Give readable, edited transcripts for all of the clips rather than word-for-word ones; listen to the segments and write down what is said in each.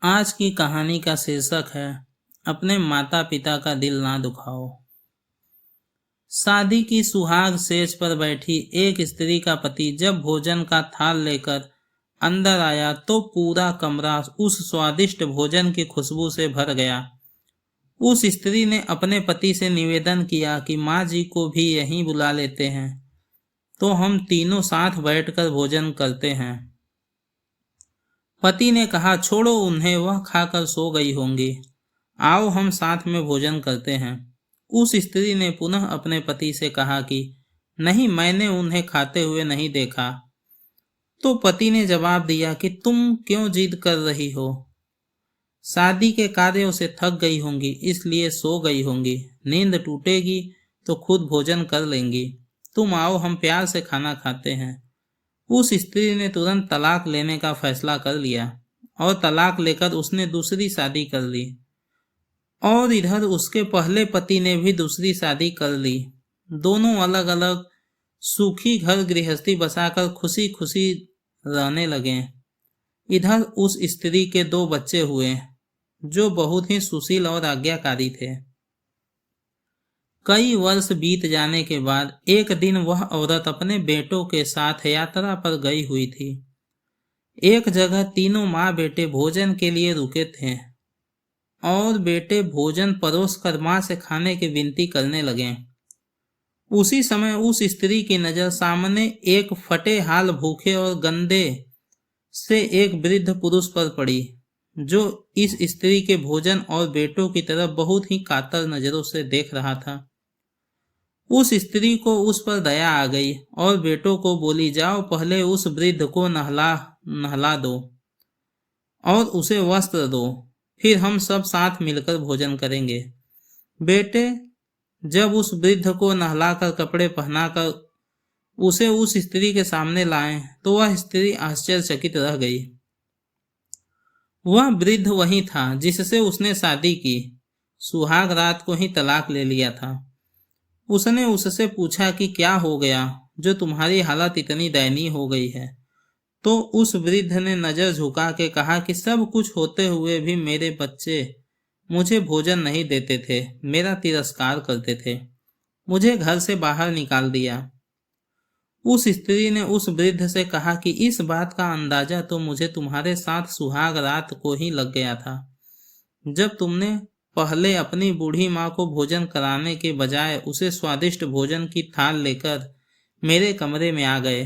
आज की कहानी का शीर्षक है अपने माता पिता का दिल ना दुखाओ। शादी की सुहाग सेज पर बैठी एक स्त्री का पति जब भोजन का थाल लेकर अंदर आया तो पूरा कमरा उस स्वादिष्ट भोजन की खुशबू से भर गया। उस स्त्री ने अपने पति से निवेदन किया कि माँ जी को भी यहीं बुला लेते हैं तो हम तीनों साथ बैठकर भोजन करते हैं। पति ने कहा, छोड़ो उन्हें, वह खाकर सो गई होंगी, आओ हम साथ में भोजन करते हैं। उस स्त्री ने पुनः अपने पति से कहा कि नहीं, मैंने उन्हें खाते हुए नहीं देखा। तो पति ने जवाब दिया कि तुम क्यों जिद कर रही हो, शादी के कार्यों से थक गई होंगी इसलिए सो गई होंगी, नींद टूटेगी तो खुद भोजन कर लेंगी, तुम आओ हम प्यार से खाना खाते हैं। उस स्त्री ने तुरंत तलाक लेने का फैसला कर लिया और तलाक लेकर उसने दूसरी शादी कर ली और इधर उसके पहले पति ने भी दूसरी शादी कर ली। दोनों अलग अलग सुखी घर गृहस्थी बसाकर खुशी खुशी रहने लगे। इधर उस स्त्री के 2 बच्चे हुए जो बहुत ही सुशील और आज्ञाकारी थे। कई वर्ष बीत जाने के बाद एक दिन वह औरत अपने बेटों के साथ यात्रा पर गई हुई थी। एक जगह तीनों माँ बेटे भोजन के लिए रुके थे और बेटे भोजन परोस कर माँ से खाने की विनती करने लगे। उसी समय उस स्त्री की नजर सामने एक फटे हाल भूखे और गंदे से एक वृद्ध पुरुष पर पड़ी जो इस स्त्री के भोजन और बेटों की तरफ बहुत ही कातर नजरों से देख रहा था। उस स्त्री को उस पर दया आ गई और बेटों को बोली, जाओ पहले उस वृद्ध को नहला दो और उसे वस्त्र दो, फिर हम सब साथ मिलकर भोजन करेंगे। बेटे जब उस वृद्ध को नहलाकर कपड़े पहनाकर उसे उस स्त्री के सामने लाए तो वह स्त्री आश्चर्यचकित रह गई। वह वृद्ध वही था जिससे उसने शादी की, सुहाग रात को ही तलाक ले लिया था। उसने उससे पूछा कि क्या हो गया जो तुम्हारी हालत इतनी दयनीय हो गई है। तो उस वृद्ध ने नजर झुका के कहा कि सब कुछ होते हुए भी मेरे बच्चे मुझे भोजन नहीं देते थे, मेरा तिरस्कार करते थे, मुझे घर से बाहर निकाल दिया। उस स्त्री ने उस वृद्ध से कहा कि इस बात का अंदाजा तो मुझे तुम्हारे साथ सुहाग रात को ही लग गया था, जब तुमने पहले अपनी बूढ़ी माँ को भोजन कराने के बजाय उसे स्वादिष्ट भोजन की थाल लेकर मेरे कमरे में आ गए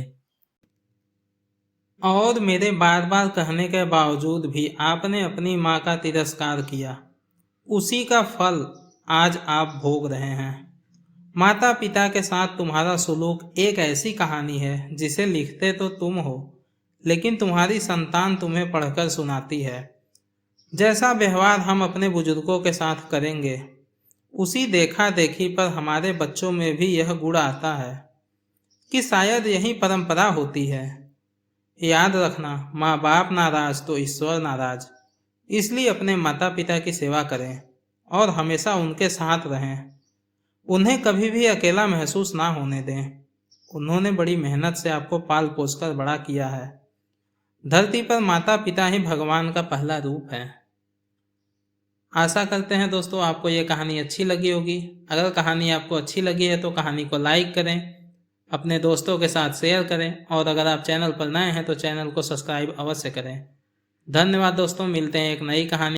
और मेरे बार बार कहने के बावजूद भी आपने अपनी माँ का तिरस्कार किया। उसी का फल आज आप भोग रहे हैं। माता पिता के साथ तुम्हारा सुलूक एक ऐसी कहानी है जिसे लिखते तो तुम हो, लेकिन तुम्हारी संतान तुम्हें पढ़कर सुनाती है। जैसा व्यवहार हम अपने बुजुर्गों के साथ करेंगे, उसी देखा देखी पर हमारे बच्चों में भी यह गुण आता है कि शायद यही परंपरा होती है। याद रखना, माँ बाप नाराज तो ईश्वर नाराज। इसलिए अपने माता पिता की सेवा करें और हमेशा उनके साथ रहें। उन्हें कभी भी अकेला महसूस ना होने दें। उन्होंने बड़ी मेहनत से आपको पाल पोस कर बड़ा किया है। धरती पर माता पिता ही भगवान का पहला रूप है। आशा करते हैं दोस्तों आपको ये कहानी अच्छी लगी होगी। अगर कहानी आपको अच्छी लगी है तो कहानी को लाइक करें, अपने दोस्तों के साथ शेयर करें और अगर आप चैनल पर नए हैं तो चैनल को सब्सक्राइब अवश्य करें। धन्यवाद दोस्तों, मिलते हैं एक नई कहानी।